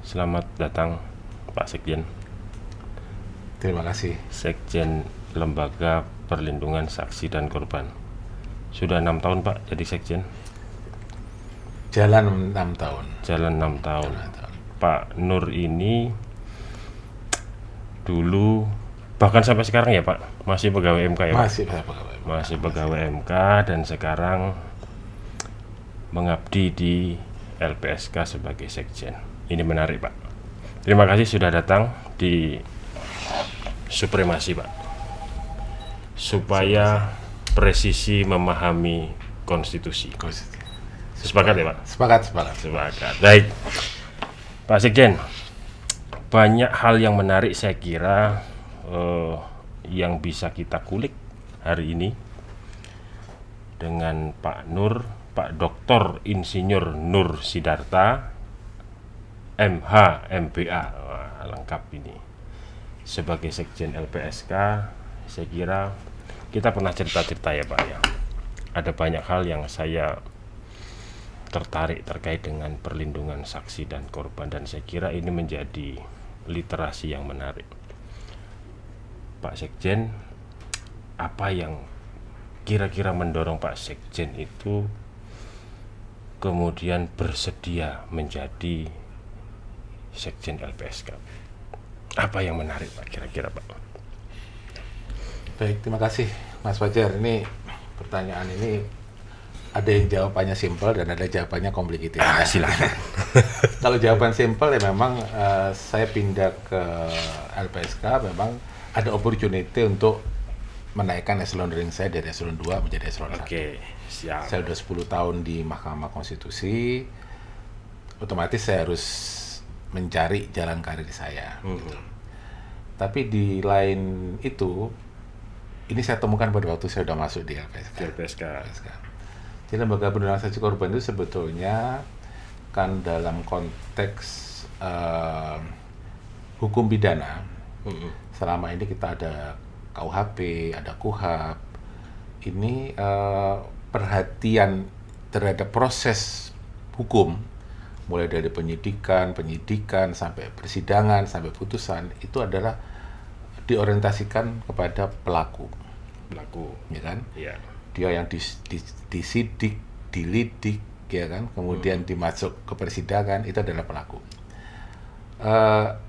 Selamat datang Pak Sekjen. Terima kasih. Sekjen Lembaga Perlindungan Saksi dan Korban. Sudah 6 tahun Pak jadi Sekjen? Jalan 6 tahun. Jalan 6 tahun. Pak Nur ini dulu, bahkan sampai sekarang ya Pak, masih pegawai MK ya Pak? Masih pegawai MK dan sekarang mengabdi di LPSK sebagai Sekjen. Ini menarik Pak. Terima kasih sudah datang di Supremasi Pak, supaya presisi memahami konstitusi. Sepakat ya Pak? Sepakat. Baik Pak Sekjen, banyak hal yang menarik saya kira yang bisa kita kulik hari ini dengan Pak Nur, Pak Dr. Insinyur Nur Sidarta, MH, MBA. Wah, lengkap ini. Sebagai Sekjen LPSK, saya kira kita pernah cerita-cerita ya Pak ya. Ada banyak hal yang saya tertarik terkait dengan perlindungan saksi dan korban, dan saya kira ini menjadi literasi yang menarik. Pak Sekjen, apa yang kira-kira mendorong Pak Sekjen itu kemudian bersedia menjadi Sekjen LPSK? Apa yang menarik Pak kira-kira Pak? Baik, terima kasih Mas Fajar. Ini pertanyaan ini ada yang jawabannya simpel dan ada jawabannya complicated. Silakan. Kalau jawaban simpel ya memang saya pindah ke LPSK memang ada opportunity untuk menaikkan eselon ring saya dari eselon 2 menjadi eselon 1. Oke, siap. Saya udah 10 tahun di Mahkamah Konstitusi, otomatis saya harus mencari jalan karir saya. Gitu. Tapi di lain itu, ini saya temukan pada waktu saya sudah masuk di LPSK. Jadi Lembaga Perlindungan Saksi Korban itu sebetulnya kan dalam konteks hukum pidana, selama ini kita ada KUHP, ada KUHAP, ini perhatian terhadap proses hukum, mulai dari penyidikan sampai persidangan sampai putusan, itu adalah diorientasikan kepada pelaku, ya kan? Iya. Dia yang disidik, dilidik, ya kan? Kemudian dimasuk ke persidangan, itu adalah pelaku.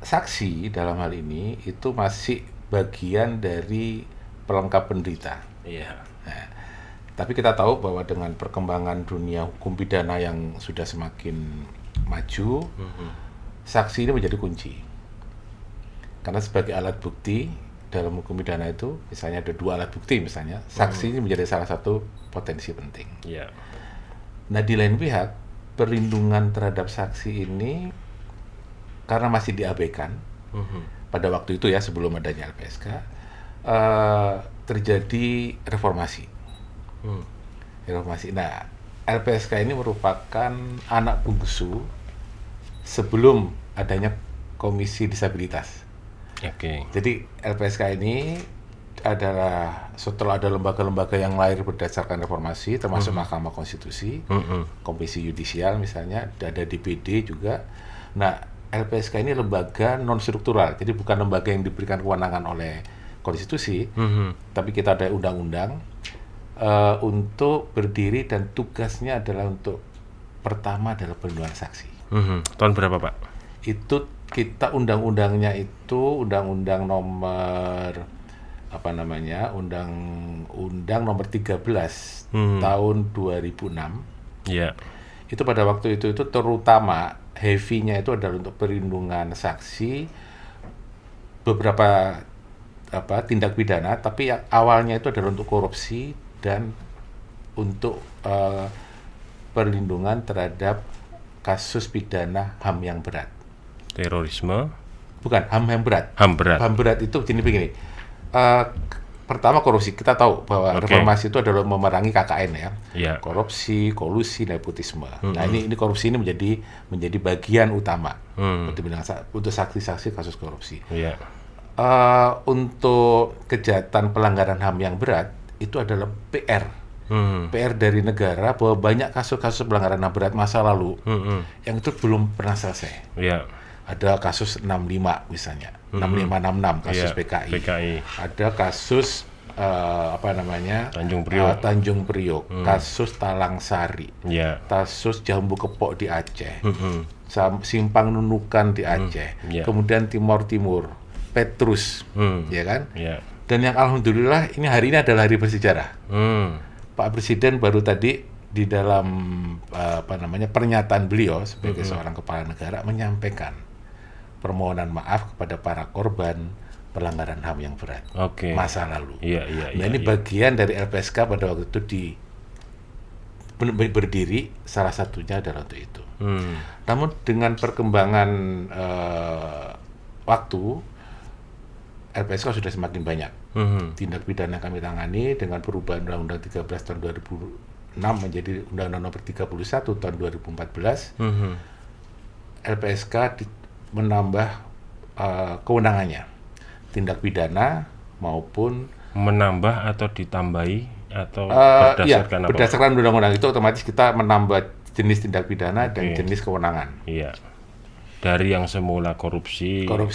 Saksi dalam hal ini itu masih bagian dari pelengkap penderita. Iya. Nah, tapi kita tahu bahwa dengan perkembangan dunia hukum pidana yang sudah semakin maju, saksi ini menjadi kunci. Karena sebagai alat bukti dalam hukum pidana itu, misalnya ada 2 alat bukti misalnya, saksi ini menjadi salah satu potensi penting. Iya. Nah, di lain pihak, perlindungan terhadap saksi ini karena masih diabaikan pada waktu itu ya, sebelum adanya LPSK, terjadi reformasi. Nah, LPSK ini merupakan anak bungsu sebelum adanya Komisi Disabilitas. Oke. Jadi LPSK ini adalah setelah ada lembaga-lembaga yang lahir berdasarkan reformasi, termasuk Mahkamah Konstitusi, Komisi Yudisial misalnya, ada DPD juga. Nah, LPSK ini lembaga non-struktural, jadi bukan lembaga yang diberikan kewenangan oleh konstitusi, tapi kita ada undang-undang untuk berdiri, dan tugasnya adalah untuk pertama adalah perlindungan saksi. Tahun berapa Pak? Itu kita undang-undangnya itu undang-undang nomor undang-undang nomor 13 tahun 2006. Iya. Itu pada waktu itu terutama heavy-nya itu adalah untuk perlindungan saksi beberapa tindak pidana, tapi yang awalnya itu adalah untuk korupsi dan untuk perlindungan terhadap kasus pidana HAM yang berat. Terorisme? Bukan, HAM yang berat. HAM berat. HAM berat itu begini. Pertama korupsi, kita tahu bahwa reformasi itu adalah memerangi KKN ya. Iya. Korupsi, kolusi, nepotisme. Nah, ini korupsi ini menjadi bagian utama untuk saksi-saksi kasus korupsi. Iya. Untuk kejahatan pelanggaran HAM yang berat itu adalah PR. PR dari negara bahwa banyak kasus-kasus pelanggaran HAM berat masa lalu yang itu belum pernah selesai. Iya. ada kasus 65 misalnya, 6566 kasus Iya, PKI. PKI. Ada kasus Tanjung Priok. Tanjung Priok, kasus Talang Sari, Ya. kasus Jambu Kepok di Aceh, Simpang Nunukan di Aceh, Ya. kemudian Timor Timur, Petrus, ya kan? Ya. Dan yang alhamdulillah hari ini adalah hari bersejarah. Hmm. Pak Presiden baru tadi di dalam pernyataan beliau sebagai seorang kepala negara menyampaikan permohonan maaf kepada para korban pelanggaran HAM yang berat Oke. masa lalu. Iya, iya, Nah, iya. ini bagian dari LPSK pada waktu itu berdiri, salah satunya adalah untuk itu. Namun dengan perkembangan waktu, LPSK sudah semakin banyak. Tindak pidana yang kami tangani dengan perubahan Undang-Undang 13 tahun 2006 menjadi Undang-Undang Nomor 31 tahun 2014. LPSK menambah kewenangannya, tindak pidana maupun Menambah atau ditambahi atau iya, berdasarkan apa? berdasarkan undang-undang itu otomatis kita menambah jenis tindak pidana dan jenis kewenangan. Iya. Dari yang semula korupsi HAM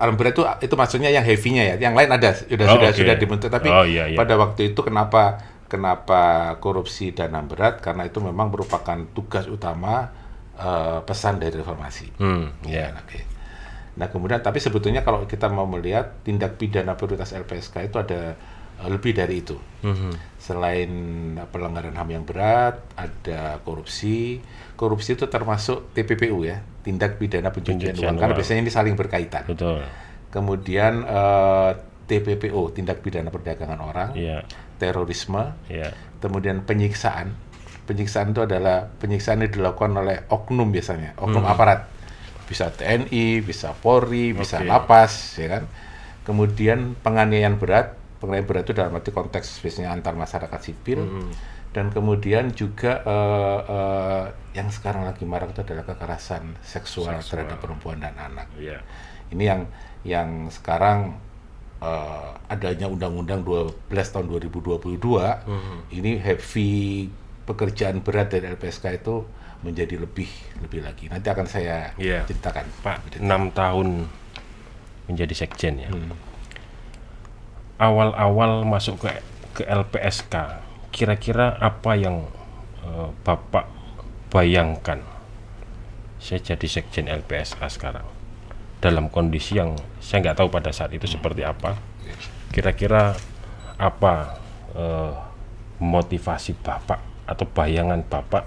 HAM berat itu maksudnya yang heavy-nya ya. Yang lain ada sudah dibentuk, tapi iya. pada waktu itu kenapa korupsi dan HAM berat? Karena itu memang merupakan tugas utama pesan dari reformasi. Iya. Oke. Nah, kemudian tapi sebetulnya kalau kita mau melihat tindak pidana prioritas LPSK itu ada lebih dari itu. Selain pelanggaran HAM yang berat, ada korupsi. Korupsi itu termasuk TPPU ya, tindak pidana pencucian uang, karena biasanya ini saling berkaitan. Betul. Kemudian TPPO, tindak pidana perdagangan orang, terorisme, kemudian penyiksaan. Penyiksaan itu adalah penyiksaan yang dilakukan oleh oknum biasanya, oknum aparat. Bisa TNI, bisa Polri, bisa Lapas, ya kan. Kemudian penganiayaan berat itu dalam arti konteks biasanya antar masyarakat sipil. Dan kemudian juga yang sekarang lagi marak itu adalah kekerasan seksual terhadap perempuan dan anak. Ini yang sekarang adanya Undang-Undang 12 tahun 2022, ini heavy pekerjaan berat dari LPSK itu menjadi lebih lagi. Nanti akan saya ceritakan. Pak, 6 tahun menjadi sekjen ya. Awal-awal masuk ke LPSK, kira-kira apa yang Bapak bayangkan saya jadi sekjen LPSK sekarang dalam kondisi yang saya nggak tahu pada saat itu seperti apa. Kira-kira apa motivasi Bapak atau bayangan Bapak,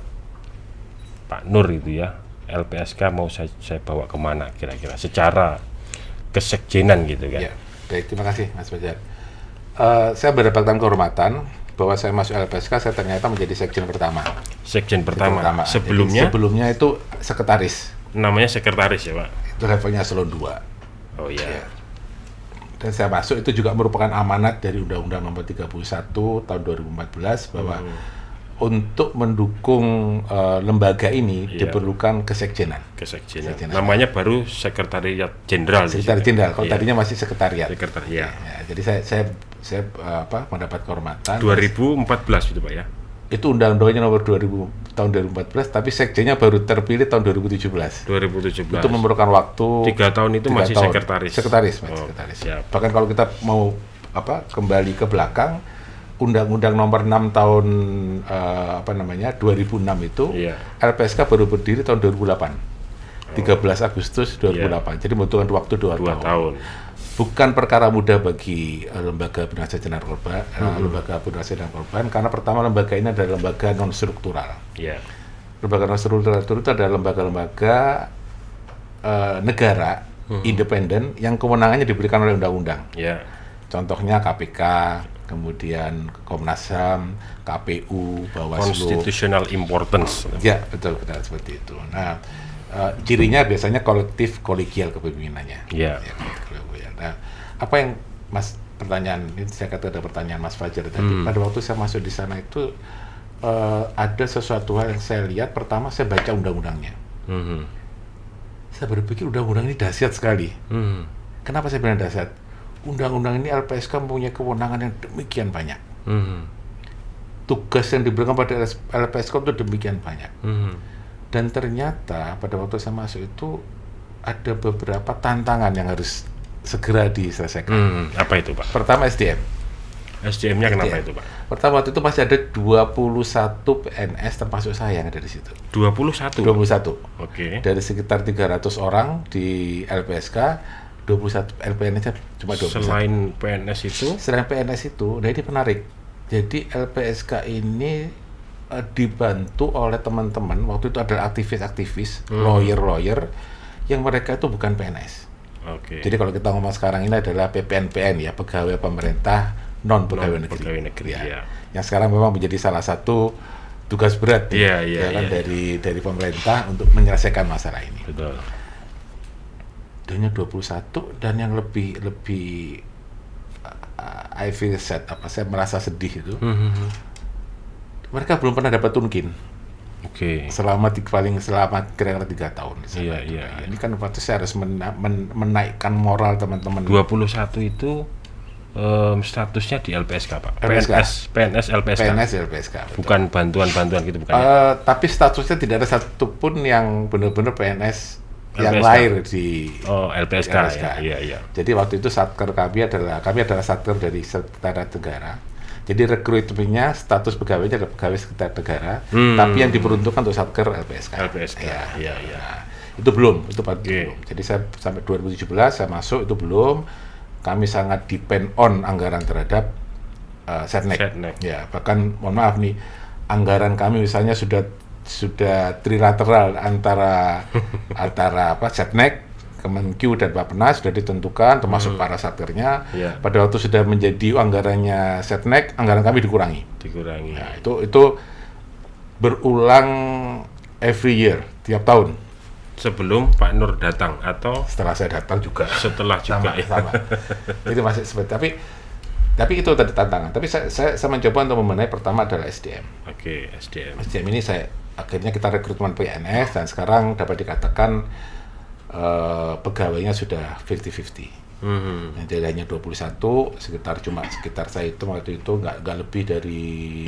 Pak Nur itu ya, LPSK mau saya bawa kemana kira-kira secara kesekjenan gitu kan? Ya, baik, terima kasih Mas Fajar. Saya mendapatkan kehormatan bahwa saya masuk LPSK, saya ternyata menjadi sekjen pertama. Sekjen pertama. Sebelumnya itu sekretaris. Namanya sekretaris ya Pak? Itu levelnya eselon 2. Oh iya. Ya. Dan saya masuk itu juga merupakan amanat dari Undang-Undang Nomor 31 tahun 2014 bahwa untuk mendukung lembaga ini diperlukan kesekjenan. Namanya baru Sekretariat Jenderal. Sekretariat Jenderal. Kalau tadinya masih sekretariat. Ya, jadi saya mendapat kehormatan. 2014 itu Pak ya? Itu undang-undangnya nomor 2000 tahun 2014, tapi sekjennya baru terpilih tahun 2017. Itu memerlukan waktu 3 tahun itu masih tahun. Sekretaris. Bahkan kalau kita mau kembali ke belakang, Undang-Undang Nomor 6 tahun 2006 itu LPSK baru berdiri tahun 2008. 13 Agustus 2008. Jadi membutuhkan waktu 2 tahun. Bukan perkara mudah bagi lembaga penasihat narkoba, lembaga penasihat narkoba, karena pertama lembaga ini adalah lembaga non struktural. Lembaga non struktural itu adalah lembaga-lembaga negara independen yang kewenangannya diberikan oleh undang-undang. Contohnya KPK, kemudian Komnas HAM, KPU, Bawaslu. Constitutional importance. Ya, betul seperti itu. Nah, cirinya biasanya kolektif kolegial kepemimpinannya. Nah, apa yang pertanyaan ini saya kata ada pertanyaan Mas Fajar tadi. Pada waktu saya masuk di sana itu ada sesuatu hal yang saya lihat. Pertama saya baca undang-undangnya. Saya berpikir undang-undang ini dahsyat sekali. Kenapa saya bilang dahsyat? Undang-undang ini LPSK mempunyai kewenangan yang demikian banyak. Tugas yang diberikan pada LPSK itu demikian banyak. Dan ternyata pada waktu saya masuk itu ada beberapa tantangan yang harus segera diselesaikan. Apa itu, Pak? Pertama SDM. SDM-nya kenapa SDM. itu, Pak? Pertama waktu itu masih ada 21 PNS termasuk saya yang ada di situ. 21. 21. Oke. Dari sekitar 300 orang di LPSK, 21 LPNS cuma 21. Selain PNS itu, nah ini menarik. Jadi LPSK ini dibantu oleh teman-teman, waktu itu adalah aktivis-aktivis, lawyer-lawyer, yang mereka itu bukan PNS. Oke. Jadi kalau kita ngomong sekarang ini adalah PPNPN ya, pegawai pemerintah non pegawai negeri. Pegawai negeri, ya. Yang sekarang memang menjadi salah satu tugas berat Iya. dari pemerintah untuk menyelesaikan masalah ini. Betul. Hanya 21 dan yang lebih I feel sad, saya merasa sedih itu. Mereka belum pernah dapat tunkin. Oke. Selama kira-kira 3 tahun. Iya. Ini kan waktu saya harus menaikkan moral teman-teman. 21 itu statusnya di LPSK, Pak. LPSK. PNS LPSK. PNS LPSK. Betul. Bukan bantuan-bantuan gitu, bukan? Ya? Tapi statusnya tidak ada satupun yang benar-benar PNS yang LPSK. lahir di LPSK. LPSK. Iya. Jadi waktu itu satker kami adalah satker dari Sekretariat Negara. Jadi rekrutmennya status pegawainya adalah pegawai Sekretariat Negara, tapi yang diperuntukkan untuk satker LPSK. Iya. Nah, itu belum, itu belum. Jadi saya sampai 2017 saya masuk itu belum. Kami sangat depend on anggaran terhadap Setnek. Ya, bahkan mohon maaf nih, anggaran kami misalnya sudah trilateral antara Setnek, Kemenkyu dan Bappenas sudah ditentukan, termasuk para satkernya. Yeah. Pada waktu sudah menjadi anggarannya Setnek, anggaran kami dikurangi. Nah, itu berulang every year, tiap tahun. Sebelum Pak Nur datang atau Setelah saya datang juga. setelah juga sama. Itu masih seperti tapi itu tadi tantangan. Tapi saya mencoba untuk membenahi. Pertama adalah SDM. Oke, SDM. SDM ini akhirnya kita rekrutmen PNS dan sekarang dapat dikatakan pegawainya sudah 50-50. Jadi hanya 21, sekitar saya itu waktu itu nggak lebih dari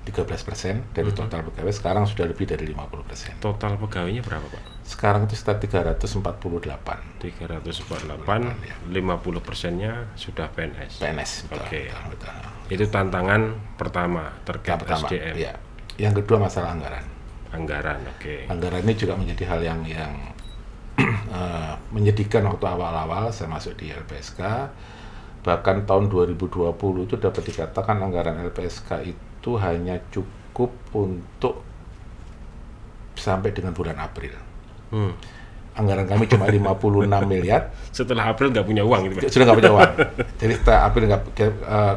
13% dari total pegawai, sekarang sudah lebih dari 50%. Total pegawainya berapa, Pak? Sekarang itu sekitar 348. 348, 50%-nya sudah PNS. Betul, Oke. betul. Itu tantangan pertama terkait SDM. Ya. Yang kedua masalah anggaran. Oke. Anggaran ini juga menjadi hal yang menyedihkan waktu awal-awal saya masuk di LPSK. Bahkan tahun 2020 itu dapat dikatakan anggaran LPSK itu hanya cukup untuk sampai dengan bulan April. Anggaran kami cuma 56 miliar. Setelah April nggap punya uang gitu, Pak? Sudah nggak punya uang. Jadi setelah April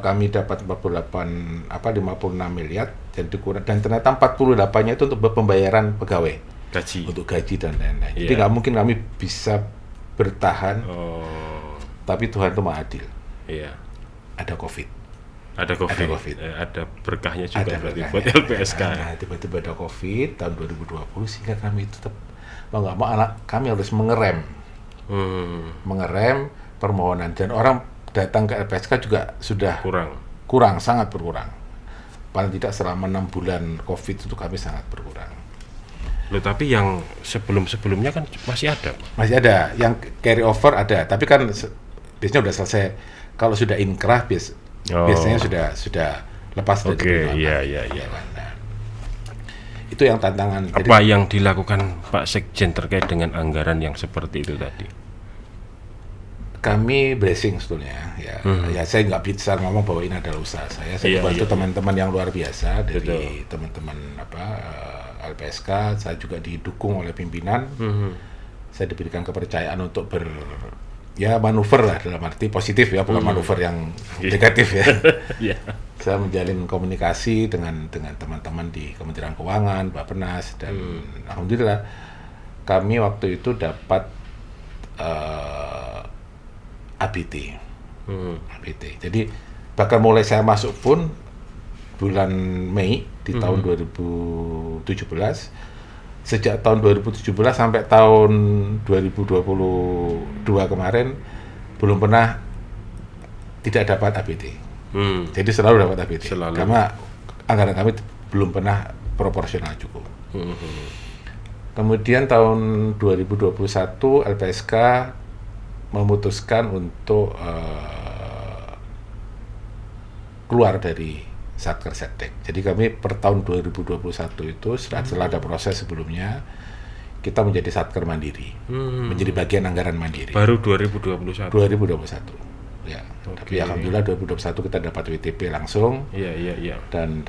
kami dapat 56 miliar dan ternyata 48-nya itu untuk pembayaran pegawai. Gaji. Untuk gaji dan lain-lain. Yeah. Jadi nggak mungkin kami bisa bertahan. Tapi Tuhan itu Maha Adil. Iya. Ada COVID. Ada berkahnya juga berarti buat LPSK. Nah, tiba-tiba ada COVID tahun 2020 sehingga kami tetap mau nggak mau kami harus mengerem permohonan, dan orang datang ke LPSK juga sudah sangat berkurang. Paling tidak selama 6 bulan COVID itu kami sangat berkurang. Loh, tapi yang sebelumnya kan masih ada. Masih ada, yang carry over ada, tapi kan biasanya udah selesai. Kalau sudah inkrah biasanya sudah lepas dari Oke, iya. Nah, itu yang tantangan. Apa yang dilakukan Pak Sekjen terkait dengan anggaran yang seperti itu tadi? Kami blessing sebetulnya, ya. Ya saya nggak bisa ngomong bahwa ini adalah usaha saya. Saya membantu teman-teman yang luar biasa dari teman-teman LPSK. Saya juga didukung oleh pimpinan. Saya diberikan kepercayaan untuk manuver lah, dalam arti positif ya, bukan manuver yang negatif ya. Saya menjalin komunikasi dengan teman-teman di Kementerian Keuangan, Bappenas, dan alhamdulillah kami waktu itu dapat ABT. Jadi bahkan mulai saya masuk pun bulan Mei di tahun 2017, sejak tahun 2017 sampai tahun 2022 kemarin belum pernah tidak dapat ABT. Jadi selalu dapat ABT. Karena anggaran kami belum pernah proporsional cukup. Kemudian tahun 2021 LPSK memutuskan untuk keluar dari Satker Setnek. Jadi kami per tahun 2021 itu setelah ada proses sebelumnya, kita menjadi Satker Mandiri, menjadi bagian anggaran mandiri. Baru 2021. 2021. Ya. Oke. Tapi alhamdulillah 2021 kita dapat WTP langsung. Iya. Dan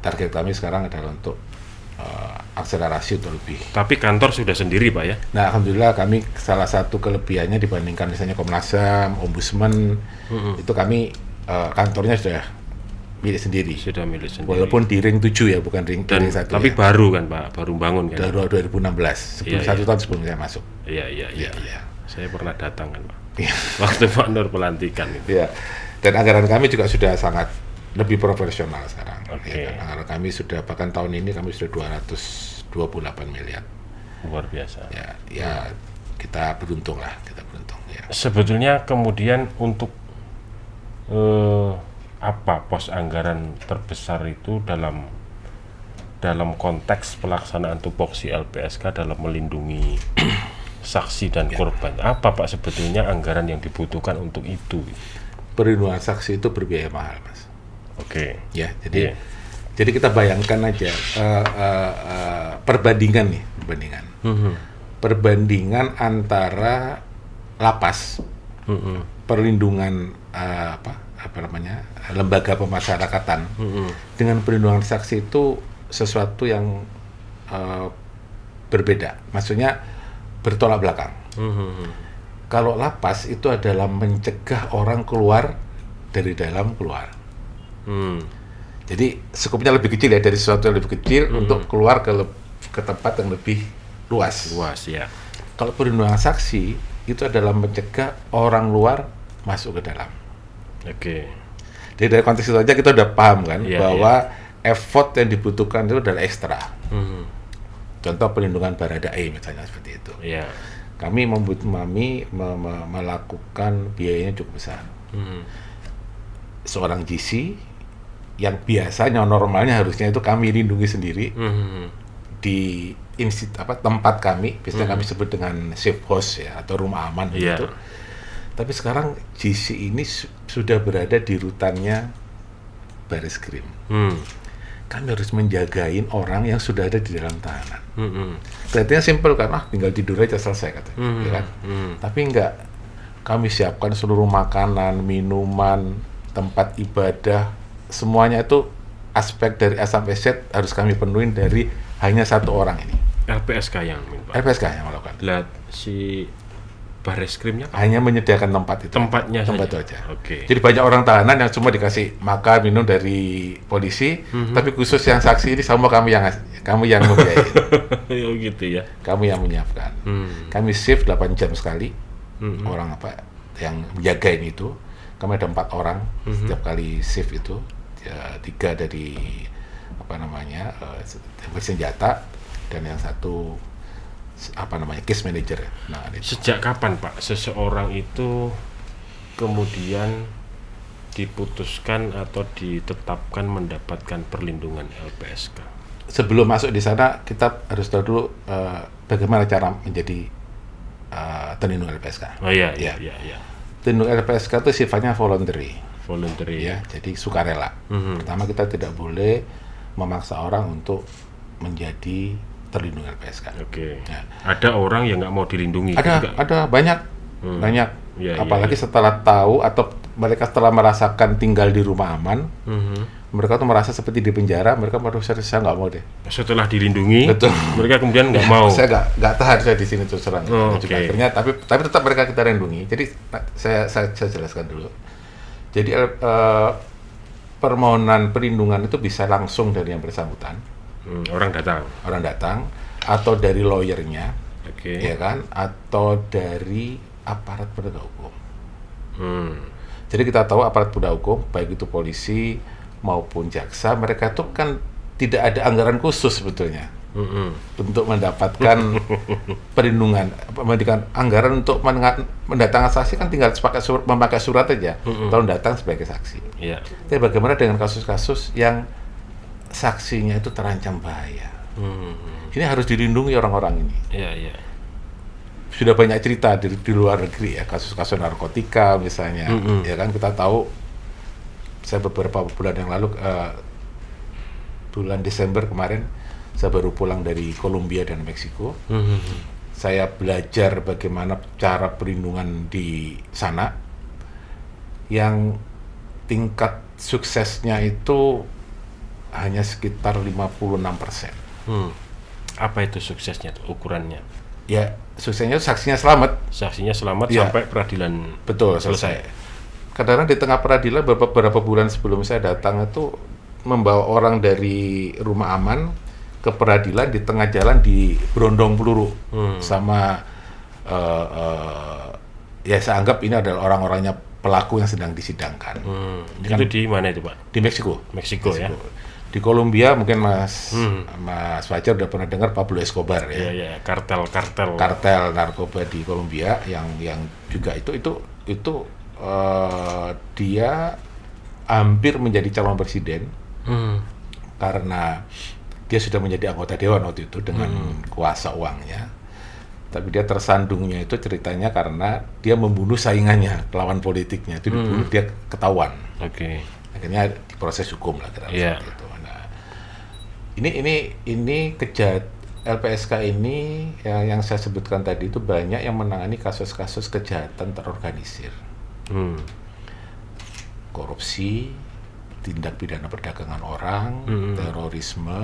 target kami sekarang adalah untuk akselerasi untuk lebih. Tapi kantor sudah sendiri, Pak ya? Nah, alhamdulillah kami salah satu kelebihannya dibandingkan misalnya Komnas HAM, Ombudsman, itu kami kantornya sudah milik sendiri. Sudah milik sendiri. Walaupun di ring 7 ya, bukan ring 1 tapi ya. baru kan, Pak? Baru bangun kan? Dari 2016, satu tahun sebelum saya masuk. Iya. Saya pernah datang kan, Pak. Iya. Waktu Pak Nur pelantikan itu. Ya. Dan anggaran kami juga sudah sangat lebih profesional sekarang. Oke. Ya, anggaran kami sudah, bahkan tahun ini kami sudah 228 miliar. Luar biasa. Ya kita beruntung lah, ya. Sebetulnya kemudian untuk apa pos anggaran terbesar itu dalam konteks pelaksanaan tupoksi LPSK dalam melindungi saksi dan korban. Apa Pak sebetulnya anggaran yang dibutuhkan untuk itu? Perlindungan saksi itu berbiaya mahal, Mas. Oke. Ya, jadi kita bayangkan aja perbandingan. Perbandingan antara lapas, perlindungan lembaga pemasyarakatan dengan perlindungan saksi itu sesuatu yang berbeda. Maksudnya bertolak belakang. Kalau lapas itu adalah mencegah orang keluar dari dalam keluar. Jadi skupnya lebih kecil ya, dari sesuatu yang lebih kecil untuk keluar ke tempat yang lebih luas. Luas ya. Kalau perlindungan saksi itu adalah mencegah orang luar masuk ke dalam. Oke. Jadi dari konteks itu aja kita udah paham kan bahwa iya. effort yang dibutuhkan itu adalah ekstra. Contoh perlindungan Baradae misalnya seperti itu. Iya. Kami melakukan biayanya cukup besar. Seorang GC yang biasanya normalnya harusnya itu kami lindungi sendiri di tempat kami, biasanya kami sebut dengan safe house ya atau rumah aman gitu. Tapi sekarang GC ini sudah berada di rutannya Bareskrim. Kami harus menjagain orang yang sudah ada di dalam tahanan. Kelihatannya simpel kan, tinggal tidur aja selesai katanya, ya kan? Tapi enggak, kami siapkan seluruh makanan, minuman, tempat ibadah, semuanya itu aspek dari A sampai Z harus kami penuhin dari hanya satu orang ini. LPSK yang minta. LPSK yang melakukan. Lihat si Bareskrimnya hanya menyediakan tempat itu. Tempatnya tempat saja. itu aja. Oke. Jadi banyak orang tahanan yang cuma dikasih makan minum dari polisi, tapi khusus yang saksi ini sama kamu yang membiayai. Oh gitu ya. Kamu yang menyiapkan. Kami shift 8 jam sekali. Orang yang menjagain itu. Kami ada 4 orang setiap kali shift itu. 3 dari bersenjata dan yang satu case manager. Nah, sejak kapan Pak seseorang itu kemudian diputuskan atau ditetapkan mendapatkan perlindungan LPSK? Sebelum masuk di sana kita harus tahu dulu bagaimana cara menjadi terlindung LPSK. Oh iya. Terlindung LPSK itu sifatnya voluntary ya. Jadi sukarela. Pertama, kita tidak boleh memaksa orang untuk menjadi terlindung LPSK. Oke. Ya. Ada orang yang nggak mau dilindungi. Ada banyak. Apalagi setelah tahu atau mereka setelah merasakan tinggal di rumah aman, mereka tuh merasa seperti di penjara. Mereka merasa saya nggak mau deh. Setelah dilindungi, betul. Mereka kemudian nggak mau. Saya nggak tahan saya di sini terus terang. Okay. Akhirnya, tapi tetap mereka kita lindungi. Jadi saya jelaskan dulu. Jadi permohonan perlindungan itu bisa langsung dari yang bersangkutan. Orang datang atau dari lawyernya, ya kan, atau dari aparat penegak hukum. Jadi kita tahu aparat penegak hukum, baik itu polisi maupun jaksa, mereka itu kan tidak ada anggaran khusus sebetulnya untuk mendapatkan perlindungan. Memberikan anggaran untuk mendatangkan saksi kan tinggal memakai surat aja, tahun datang sebagai saksi. Tapi bagaimana dengan kasus-kasus yang saksinya itu terancam bahaya? Ini harus dilindungi orang-orang ini. Iya, iya. Sudah banyak cerita di luar negeri ya, kasus-kasus narkotika misalnya. Ya kan, kita tahu, saya beberapa bulan yang lalu, bulan Desember kemarin, saya baru pulang dari Kolombia dan Meksiko. Saya belajar bagaimana cara perlindungan di sana, yang tingkat suksesnya itu hanya sekitar 56%. Apa itu suksesnya, ukurannya? Ya, suksesnya saksinya selamat. Saksinya selamat Ya. sampai peradilan Betul, selesai. Kadang-kadang di tengah peradilan, beberapa bulan sebelum saya datang itu membawa orang dari rumah aman ke peradilan, di tengah jalan di berondong peluru sama ya saya anggap ini adalah orang-orangnya pelaku yang sedang disidangkan. Itu di mana itu, Pak? Di Meksiko. Meksiko ya. Di Kolombia mungkin Mas Fajar udah pernah dengar Pablo Escobar ya. Iya, iya, kartel Narkoba di Kolombia yang juga itu dia hampir menjadi calon presiden karena dia sudah menjadi anggota dewan waktu itu dengan kuasa uangnya. Tapi dia tersandungnya itu ceritanya karena dia membunuh saingannya, lawan politiknya. Itu dibunuh, dia ketahuan. Oke. Akhirnya diproses hukum lah kira-kira Iya. seperti itu. Nah, ini LPSK ini yang saya sebutkan tadi itu banyak yang menangani kasus-kasus kejahatan terorganisir, korupsi, tindak pidana perdagangan orang, terorisme,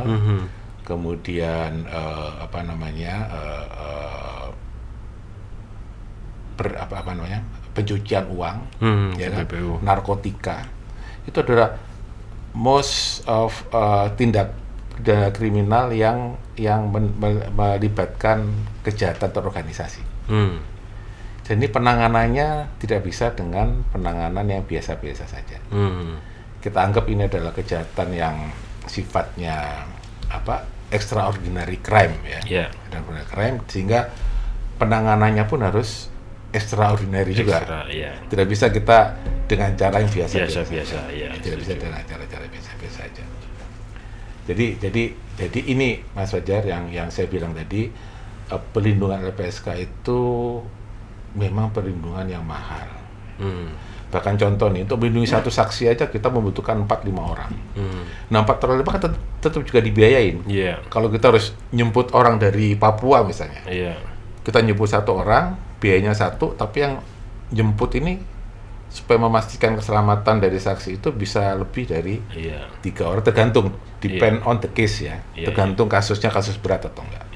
kemudian pencucian uang, ya kan? PPU. Narkotika. Itu adalah most of tindak pidana kriminal yang melibatkan kejahatan terorganisasi. Jadi penanganannya tidak bisa dengan penanganan yang biasa-biasa saja. Kita anggap ini adalah kejahatan yang sifatnya extraordinary crime ya. Extraordinary crime, sehingga penanganannya pun harus extraordinary juga. Tidak bisa kita dengan cara yang biasa-biasa. Ya, tidak bisa dengan cara-cara biasa-biasa saja. Jadi ini Mas Fajar yang saya bilang tadi, pelindungan LPSK itu memang perlindungan yang mahal. Bahkan contoh nih, untuk melindungi satu saksi aja kita membutuhkan 4-5 orang. Nah, 4 orang kan tetap juga dibiayain. Kalau kita harus nyemput orang dari Papua misalnya, kita nyemput satu orang, biayanya satu, tapi yang jemput ini supaya memastikan keselamatan dari saksi itu bisa lebih dari 3 orang, tergantung, depend on the case ya, tergantung kasusnya, kasus berat atau enggak.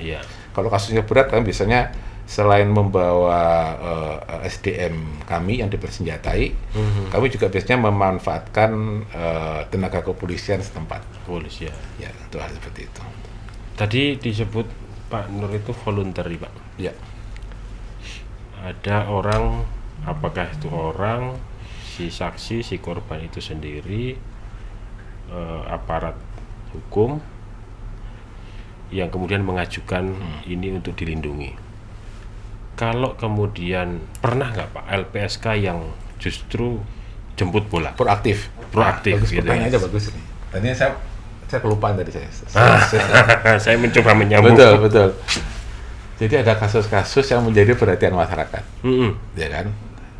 Kalau kasusnya berat kan biasanya selain membawa SDM kami yang dipersenjatai, kami juga biasanya memanfaatkan tenaga kepolisian setempat. Kepolisian. Ya, itu hal seperti itu. Tadi disebut Pak Nur itu voluntary, Pak. Ya. Ada orang, apakah itu orang, si saksi, si korban itu sendiri, aparat hukum yang kemudian mengajukan ini untuk dilindungi. Kalau kemudian pernah nggak Pak LPSK yang justru jemput bola? Proaktif Bagus, gitu. Pertanyaannya bagus nih. Tadinya saya kelupaan tadi saya. Saya mencoba menyambung. Betul. Jadi ada kasus-kasus yang menjadi perhatian masyarakat, ya kan?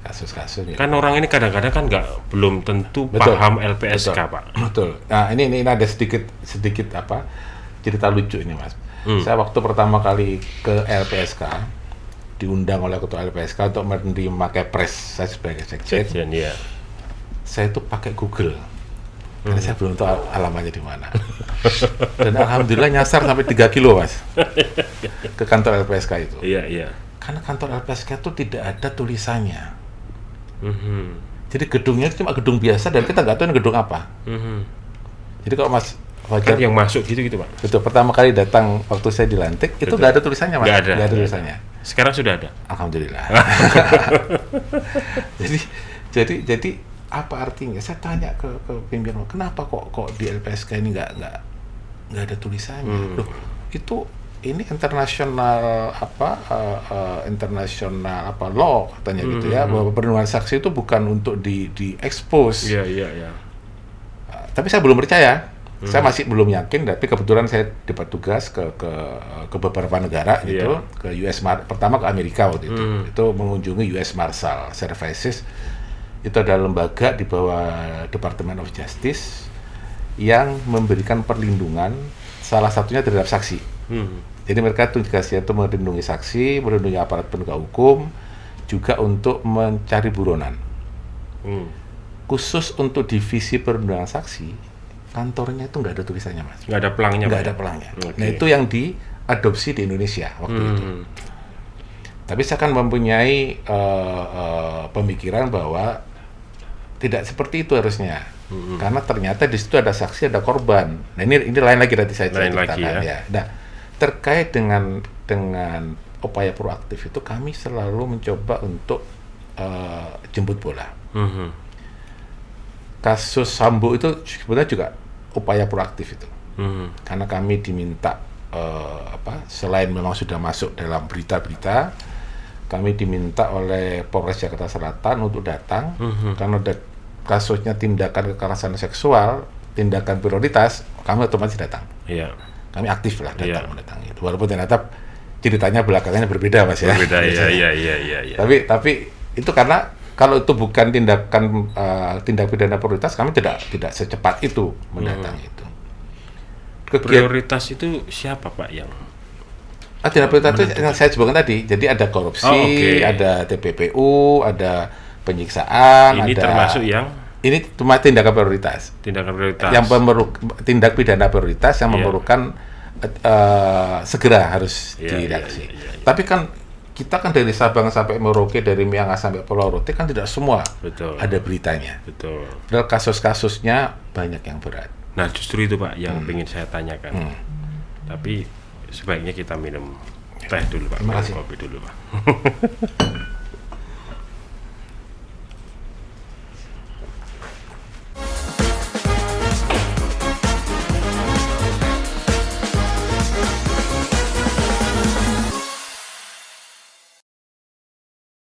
Kasus-kasus. Kan orang ini kadang-kadang kan belum tentu paham LPSK, Pak. Betul. Nah ini ada sedikit cerita lucu ini, Mas. Saya waktu pertama kali ke LPSK diundang oleh ketua LPSK untuk menerima kepres saya sebagai sekjen. Saya itu pakai Google. Karena saya belum tahu alamatnya di mana. Dan alhamdulillah nyasar sampai 3 kilo, Mas. Ke kantor LPSK itu. Iya. Karena kantor LPSK itu tidak ada tulisannya. Jadi gedungnya itu cuma gedung biasa dan kita nggak tahu ini gedung apa. Jadi kalau Mas Fajar yang masuk gitu Pak. Betul, pertama kali datang waktu saya dilantik itu nggak ada tulisannya, Mas. Nggak ada tulisannya. Sekarang sudah ada. Alhamdulillah. jadi apa artinya? Saya tanya ke pimpinan, kenapa kok di LPSK ini nggak ada tulisannya? Loh, itu ini internasional law katanya gitu ya, bahwa perlindungan saksi itu bukan untuk di expose. Iya. Tapi saya belum percaya. Saya masih belum yakin, tapi kebetulan saya dapat tugas ke beberapa negara gitu, ke pertama ke Amerika waktu itu mengunjungi US Marshal Services. Itu adalah lembaga di bawah Department of Justice yang memberikan perlindungan salah satunya terhadap saksi. Jadi mereka tugasnya itu melindungi saksi, melindungi aparat penegak hukum, juga untuk mencari buronan. Khusus untuk divisi perlindungan saksi, kantornya itu nggak ada tulisannya, Mas. Nggak ada pelangnya. Nggak ada pelangnya. Okay. Nah, itu yang diadopsi di Indonesia waktu itu. Tapi saya kan mempunyai pemikiran bahwa tidak seperti itu harusnya. Karena ternyata di situ ada saksi, ada korban. Nah, ini lain lagi nanti saya ceritakan ya. Nah, terkait dengan upaya proaktif itu kami selalu mencoba untuk jemput bola. Kasus Sambo itu sebenarnya juga upaya proaktif itu, karena kami diminta selain memang sudah masuk dalam berita-berita, kami diminta oleh Polres Jakarta Selatan untuk datang karena kasusnya tindakan kekerasan seksual, tindakan prioritas, kami otomatis datang. Kami aktif lah datang itu, walaupun ternyata ceritanya belakangannya berbeda, Mas ya. Berbeda, iya. Tapi itu karena kalau itu bukan tindak pidana prioritas, kami tidak secepat itu mendatangi itu. Prioritas itu siapa, Pak, yang tindak prioritas itu yang saya sebutkan tadi. Jadi ada korupsi, ada TPPU, ada penyiksaan, ini termasuk yang ini cuma tindakan prioritas. Yang tindak pidana prioritas yang memerlukan segera harus direaksi. Tapi kan kita kan dari Sabang sampai Merauke, dari Miangas sampai Pulau Rote kan tidak semua ada beritanya. Padahal kasus-kasusnya banyak yang berat. Nah, justru itu, Pak, yang ingin saya tanyakan. Tapi sebaiknya kita minum teh dulu, Pak. Terima kasih. Kopi dulu, Pak.